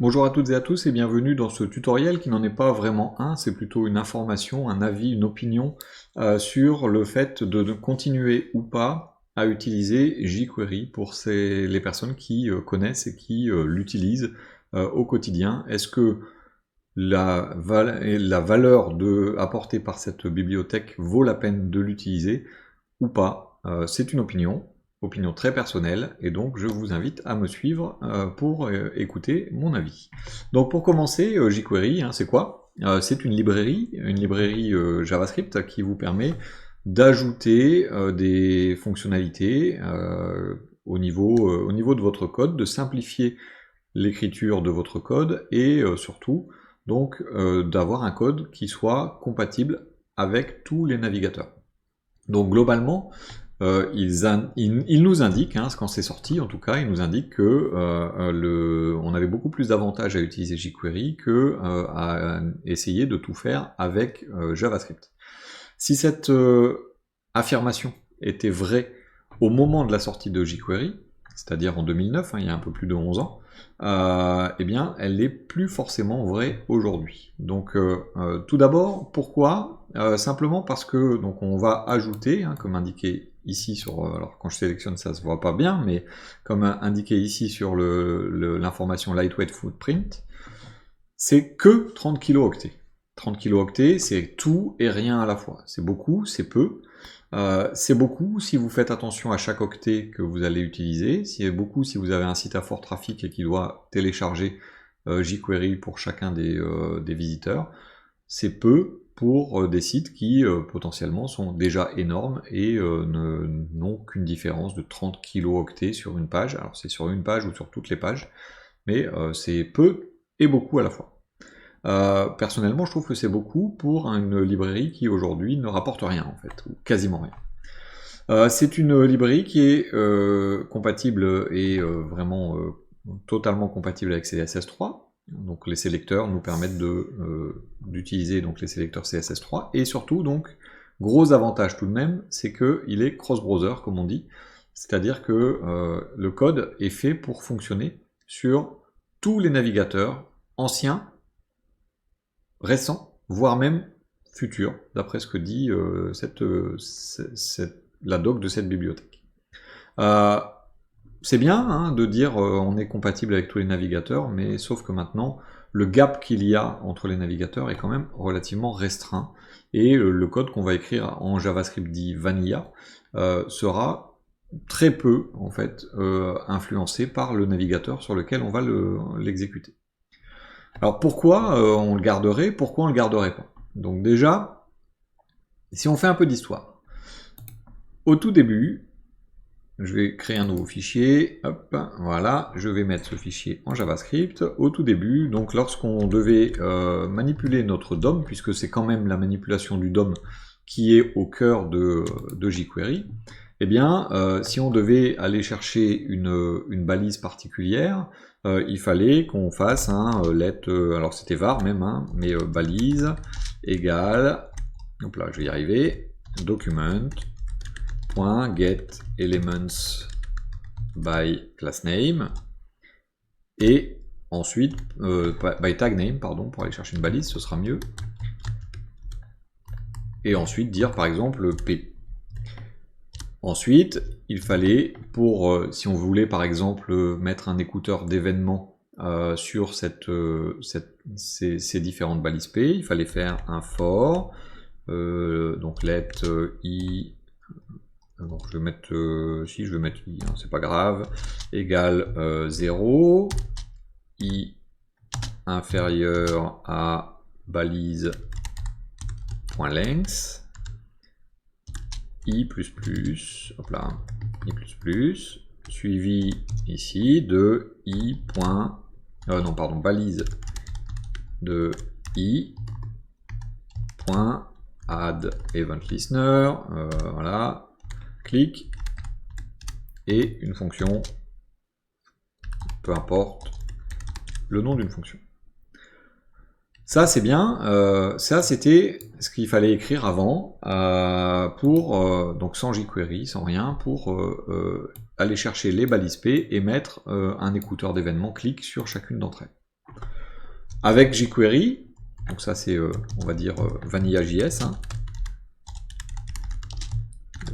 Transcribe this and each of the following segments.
Bonjour à toutes et à tous et bienvenue dans ce tutoriel qui n'en est pas vraiment un, c'est plutôt une information, un avis, une opinion sur le fait de continuer ou pas à utiliser jQuery pour les personnes qui connaissent et qui l'utilisent au quotidien. Est-ce que la valeur apportée par cette bibliothèque vaut la peine de l'utiliser ou pas? C'est une opinion très personnelle, et donc je vous invite à me suivre pour écouter mon avis. Donc pour commencer, jQuery, c'est quoi? C'est une librairie JavaScript qui vous permet d'ajouter des fonctionnalités au niveau de votre code, de simplifier l'écriture de votre code et surtout donc d'avoir un code qui soit compatible avec tous les navigateurs. Donc globalement, il nous indique, quand c'est sorti en tout cas, il nous indique que on avait beaucoup plus d'avantages à utiliser jQuery que à essayer de tout faire avec JavaScript. Si cette affirmation était vraie au moment de la sortie de jQuery, c'est-à-dire en 2009, il y a un peu plus de 11 ans, eh bien, elle n'est plus forcément vraie aujourd'hui. Donc, tout d'abord, pourquoi? Simplement parce que donc on va ajouter, comme indiqué ici alors quand je sélectionne ça se voit pas bien, mais comme indiqué ici sur l'information Lightweight Footprint, c'est que 30 kilooctets. 30 kilooctets, c'est tout et rien à la fois. C'est beaucoup, c'est peu. C'est beaucoup si vous faites attention à chaque octet que vous allez utiliser, c'est beaucoup si vous avez un site à fort trafic et qui doit télécharger jQuery pour chacun des visiteurs. C'est peu pour des sites qui potentiellement sont déjà énormes et n'ont qu'une différence de 30 kilooctets sur une page. Alors c'est sur une page ou sur toutes les pages, mais c'est peu et beaucoup à la fois. Personnellement, je trouve que c'est beaucoup pour une librairie qui aujourd'hui ne rapporte rien en fait, ou quasiment rien. C'est une librairie qui est compatible et vraiment totalement compatible avec CSS3. Donc les sélecteurs nous permettent d'utiliser donc les sélecteurs CSS3 et surtout donc gros avantage tout de même, c'est qu'il est cross-browser comme on dit, c'est-à-dire que le code est fait pour fonctionner sur tous les navigateurs anciens, récents, voire même futurs, d'après ce que dit la doc de cette bibliothèque. C'est bien de dire on est compatible avec tous les navigateurs, mais sauf que maintenant, le gap qu'il y a entre les navigateurs est quand même relativement restreint, et le code qu'on va écrire en JavaScript dit Vanilla sera très peu en fait influencé par le navigateur sur lequel on va l'exécuter. Alors pourquoi on le garderait, pourquoi on le garderait pas? Donc déjà, si on fait un peu d'histoire, au tout début, je vais créer un nouveau fichier, hop, voilà, je vais mettre ce fichier en JavaScript. Au tout début, donc lorsqu'on devait manipuler notre DOM, puisque c'est quand même la manipulation du DOM qui est au cœur de jQuery, eh bien, si on devait aller chercher une balise particulière, il fallait qu'on fasse un let, alors c'était var même, mais balise égale, hop là, je vais y arriver, document.getElements by className, et ensuite, by tagname, pardon, pour aller chercher une balise, ce sera mieux, et ensuite dire par exemple P. Ensuite, il fallait, si on voulait par exemple mettre un écouteur d'événements sur ces différentes balises P, il fallait faire un for, donc let i, donc je vais mettre, si je veux mettre i, c'est pas grave, égale 0, i inférieur à balise.length, i++, hop là, i++, suivi ici de i. Non, pardon, balise de i. Add event listener, voilà, clic, et une fonction, peu importe le nom d'une fonction. Ça c'est bien, ça c'était ce qu'il fallait écrire avant, donc sans jQuery, sans rien, pour aller chercher les balises P et mettre un écouteur d'événements clic sur chacune d'entre elles. Avec jQuery, donc ça c'est, on va dire, Vanilla.js. Hein.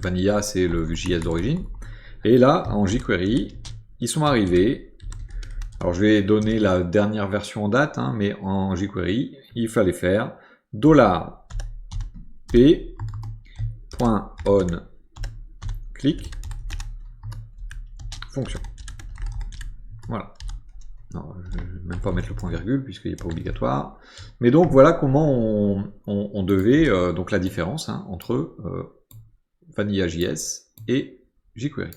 Vanilla, c'est le JS d'origine. Et là, en jQuery, ils sont arrivés. Alors je vais donner la dernière version en date, hein, mais en jQuery, il fallait faire $p.onClick fonction. Voilà. Non, je ne vais même pas mettre le point virgule puisqu'il n'est pas obligatoire. Mais donc voilà comment on devait, donc la différence hein, entre Vanilla.js et jQuery.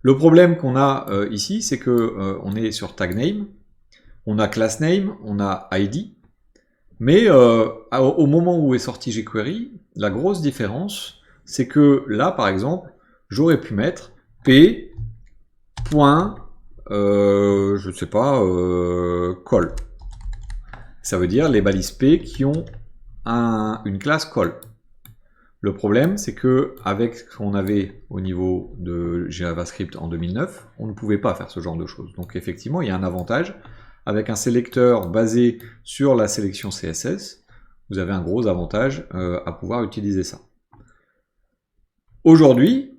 Le problème qu'on a ici, c'est que on est sur tag name, on a class name, on a ID, mais au moment où est sorti jQuery, la grosse différence, c'est que là, par exemple, j'aurais pu mettre p. Je sais pas, call. Ça veut dire les balises P qui ont une classe call. Le problème, c'est que avec ce qu'on avait au niveau de JavaScript en 2009, on ne pouvait pas faire ce genre de choses. Donc effectivement, il y a un avantage. Avec un sélecteur basé sur la sélection CSS, vous avez un gros avantage à pouvoir utiliser ça. Aujourd'hui,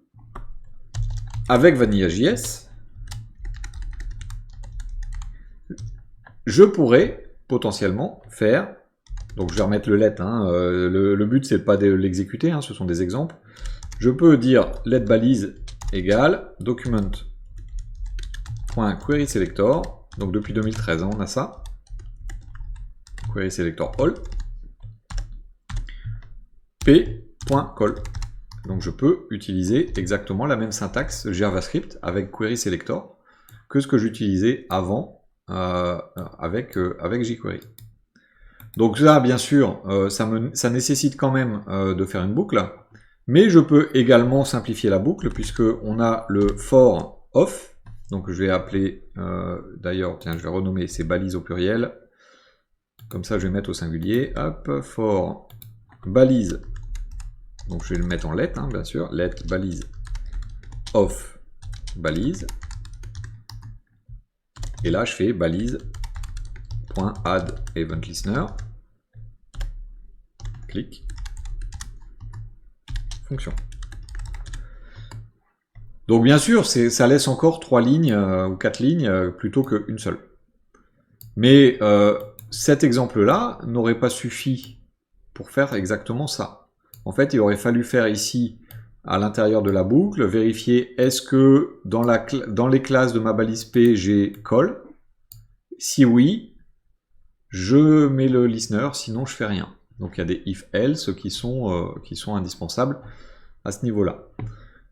avec Vanilla.js, je pourrais potentiellement faire, donc je vais remettre le let, hein, le but c'est pas de l'exécuter, hein, ce sont des exemples. Je peux dire let balise égale document.querySelector, donc depuis 2013 hein, on a ça, querySelector all, p.call. Donc je peux utiliser exactement la même syntaxe JavaScript avec querySelector que ce que j'utilisais avant avec jQuery. Donc là, bien sûr, ça nécessite quand même de faire une boucle, mais je peux également simplifier la boucle puisque on a le for of. Donc je vais appeler, d'ailleurs, tiens, je vais renommer ces balises au pluriel. Comme ça, je vais mettre au singulier. Hop, for balise. Donc je vais le mettre en let, hein, bien sûr. Let balise of balise. Et là, je fais balise.add event listener. Clic. Fonction. Donc bien sûr, ça laisse encore 3 lignes ou 4 lignes plutôt qu'une seule. Mais cet exemple-là n'aurait pas suffi pour faire exactement ça. En fait, il aurait fallu faire ici, à l'intérieur de la boucle, vérifier est-ce que dans les classes de ma balise P, j'ai call. Si oui, je mets le listener, sinon je fais rien. Donc il y a des if-else qui sont indispensables à ce niveau-là.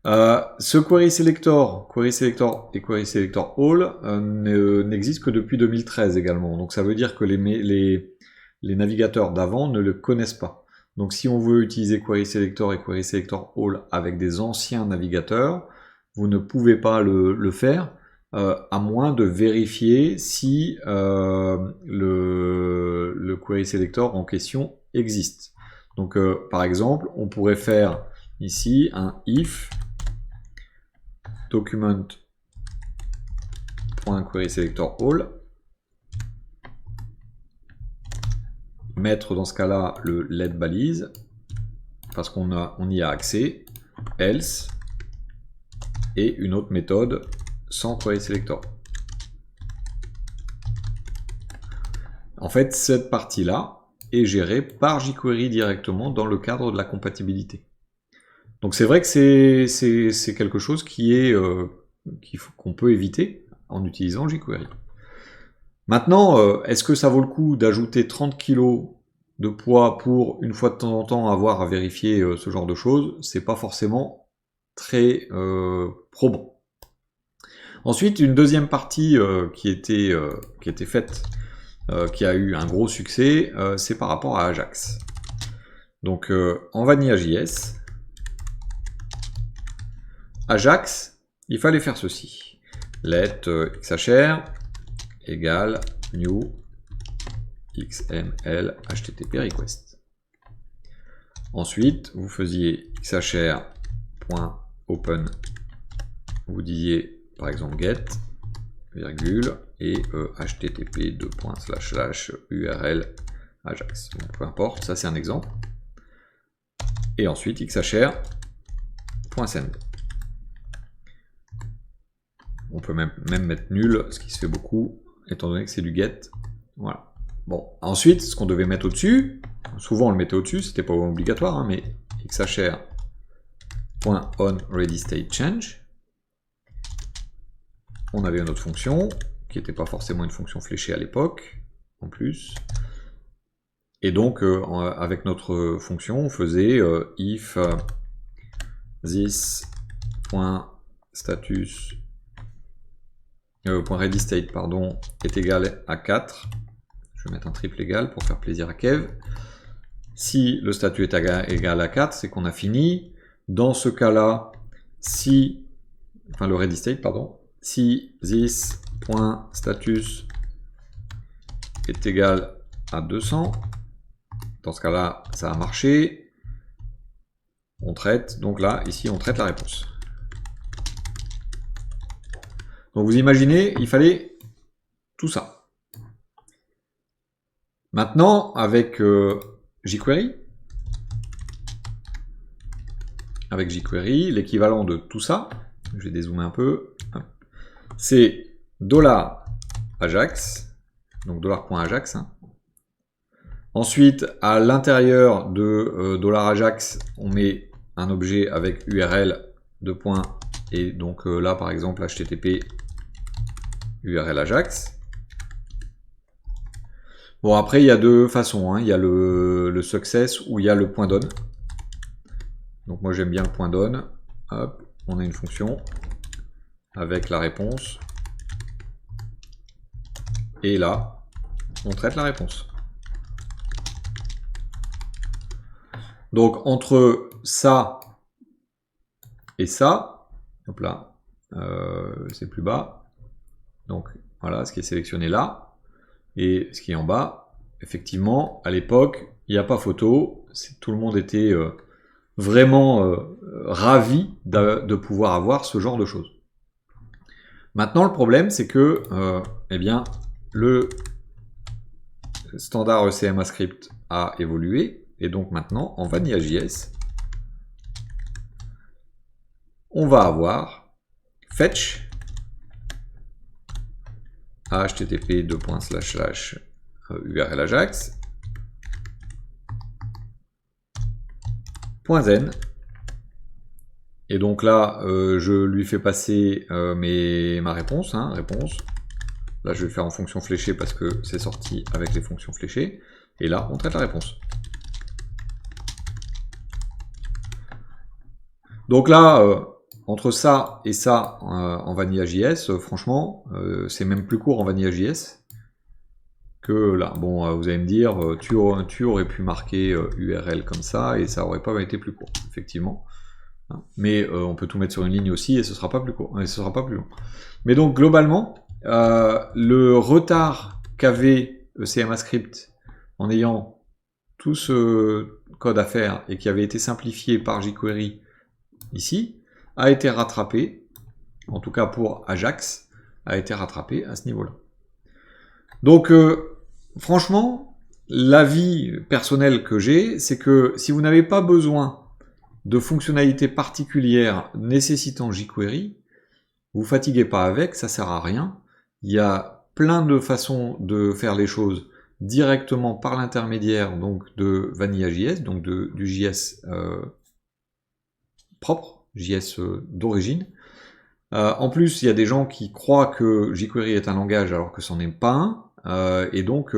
Ce querySelector et querySelector all n'existent que depuis 2013 également. Donc ça veut dire que les navigateurs d'avant ne le connaissent pas. Donc si on veut utiliser querySelector et querySelector all avec des anciens navigateurs, vous ne pouvez pas le faire à moins de vérifier si le querySelector en question existe. Donc par exemple, on pourrait faire ici un if document.querySelector all, mettre dans ce cas-là le let balise, parce qu'on y a accès, else, et une autre méthode sans querySelector. En fait, cette partie-là est gérée par jQuery directement dans le cadre de la compatibilité. Donc c'est vrai que c'est quelque chose qu'on peut éviter en utilisant jQuery. Maintenant, est-ce que ça vaut le coup d'ajouter 30 kg de poids pour, une fois de temps en temps, avoir à vérifier ce genre de choses? C'est pas forcément très probant. Ensuite, une deuxième partie qui était faite, qui a eu un gros succès, c'est par rapport à Ajax. Donc en Vanilla.js, Ajax, il fallait faire ceci. Let xhr égale new xml http request. Ensuite, vous faisiez xhr.open, vous disiez par exemple get, virgule, et http URL Ajax. Donc, peu importe, ça c'est un exemple. Et ensuite xhr.send. On peut même mettre nul, ce qui se fait beaucoup, étant donné que c'est du get. Voilà. Bon, ensuite, ce qu'on devait mettre au-dessus, souvent on le mettait au-dessus, c'était pas obligatoire, hein, mais xhr.onReadyStateChange. On avait une autre fonction, qui n'était pas forcément une fonction fléchée à l'époque, en plus. Et donc, avec notre fonction, on faisait if this.status .readyState pardon, est égal à 4. Je vais mettre un triple égal pour faire plaisir à Kev. Si le statut est égal à 4, c'est qu'on a fini. Dans ce cas-là, si, enfin le readyState, pardon, si this.status est égal à 200, dans ce cas-là, ça a marché. On traite, donc là, ici, on traite la réponse. Donc vous imaginez, il fallait tout ça. Maintenant, avec jQuery, l'équivalent de tout ça, je vais dézoomer un peu, c'est $Ajax, donc $.ajax. Hein. Ensuite, à l'intérieur de $Ajax, on met un objet avec URL de points, et donc là par exemple HTTP URL Ajax. Bon, après il y a deux façons, hein. Il y a le success ou il y a le point .don. Donc moi j'aime bien le point .don. Hop, on a une fonction avec la réponse. Et là, on traite la réponse. Donc entre ça et ça, hop là, c'est plus bas. Donc voilà, ce qui est sélectionné là, et ce qui est en bas, effectivement, à l'époque, il n'y a pas photo, tout le monde était vraiment ravi de pouvoir avoir ce genre de choses. Maintenant, le problème, c'est que eh bien, le standard ECMAScript a évolué, et donc maintenant, en Vanilla.js, on va avoir fetch http URL Ajax .zen, et donc là je lui fais passer ma réponse, hein, réponse. Là je vais le faire en fonction fléchée parce que c'est sorti avec les fonctions fléchées, et là on traite la réponse. Donc là entre ça et ça en Vanilla.js, franchement, c'est même plus court en Vanilla.js que là. Bon, vous allez me dire, tu aurais pu marquer URL comme ça et ça aurait pas été plus court, effectivement. Mais on peut tout mettre sur une ligne aussi et ce sera pas plus court, et ce sera pas plus long. Mais donc globalement, le retard qu'avait ECMAScript en ayant tout ce code à faire et qui avait été simplifié par jQuery ici, a été rattrapé, en tout cas pour Ajax, a été rattrapé à ce niveau-là. Donc, franchement, l'avis personnel que j'ai, c'est que si vous n'avez pas besoin de fonctionnalités particulières nécessitant jQuery, vous fatiguez pas avec, ça sert à rien. Il y a plein de façons de faire les choses directement par l'intermédiaire donc de Vanilla.js, donc du JS propre, JS d'origine. En plus, il y a des gens qui croient que jQuery est un langage alors que c'en est pas un, et donc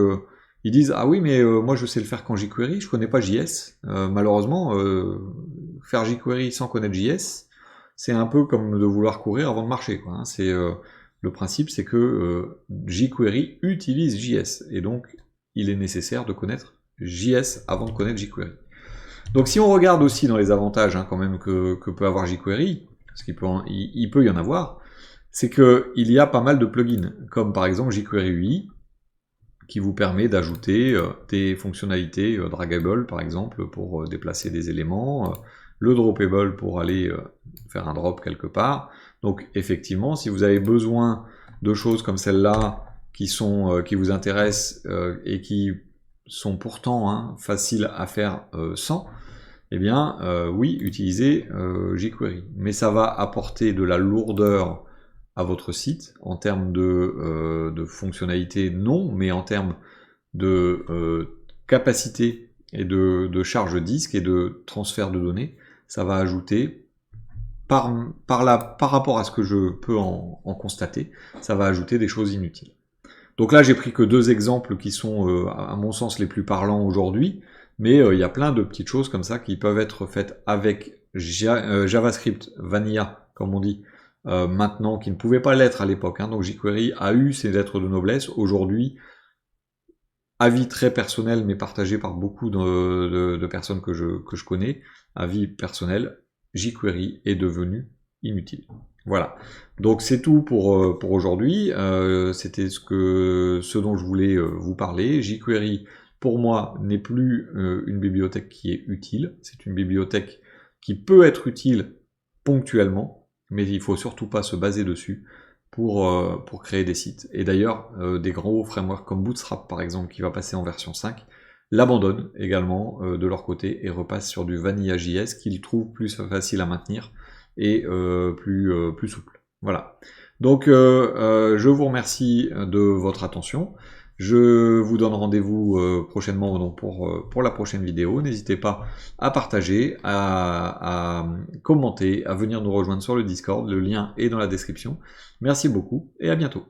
ils disent « Ah oui, mais moi je sais le faire qu'en jQuery, je connais pas JS. » Malheureusement, faire jQuery sans connaître JS, c'est un peu comme de vouloir courir avant de marcher, quoi, hein. Le principe, c'est que jQuery utilise JS, et donc il est nécessaire de connaître JS avant de connaître jQuery. Donc si on regarde aussi dans les avantages hein, quand même que peut avoir jQuery, parce qu'il peut y en avoir, c'est qu'il y a pas mal de plugins, comme par exemple jQuery UI, qui vous permet d'ajouter des fonctionnalités draggable par exemple pour déplacer des éléments, le droppable pour aller faire un drop quelque part. Donc effectivement, si vous avez besoin de choses comme celle-là qui vous intéressent et qui sont pourtant hein, faciles à faire sans, eh bien oui, utilisez jQuery. Mais ça va apporter de la lourdeur à votre site en termes de fonctionnalité, non, mais en termes de capacité et de charge disque et de transfert de données, ça va ajouter, par rapport à ce que je peux en constater, ça va ajouter des choses inutiles. Donc là, j'ai pris que 2 exemples qui sont, à mon sens, les plus parlants aujourd'hui, mais il y a plein de petites choses comme ça qui peuvent être faites avec JavaScript Vanilla, comme on dit, maintenant, qui ne pouvaient pas l'être à l'époque. Hein. Donc jQuery a eu ses lettres de noblesse. Aujourd'hui, avis très personnel, mais partagé par beaucoup de personnes que je connais, avis personnel, jQuery est devenu inutile. Voilà. Donc c'est tout pour aujourd'hui. C'était ce dont je voulais vous parler. jQuery, pour moi, n'est plus une bibliothèque qui est utile. C'est une bibliothèque qui peut être utile ponctuellement, mais il faut surtout pas se baser dessus pour créer des sites. Et d'ailleurs, des gros frameworks comme Bootstrap, par exemple, qui va passer en version 5, l'abandonnent également de leur côté et repassent sur du Vanilla.js qu'ils trouvent plus facile à maintenir et plus souple. Voilà. Donc, je vous remercie de votre attention. Je vous donne rendez-vous prochainement donc pour la prochaine vidéo. N'hésitez pas à partager, à commenter, à venir nous rejoindre sur le Discord. Le lien est dans la description. Merci beaucoup et à bientôt.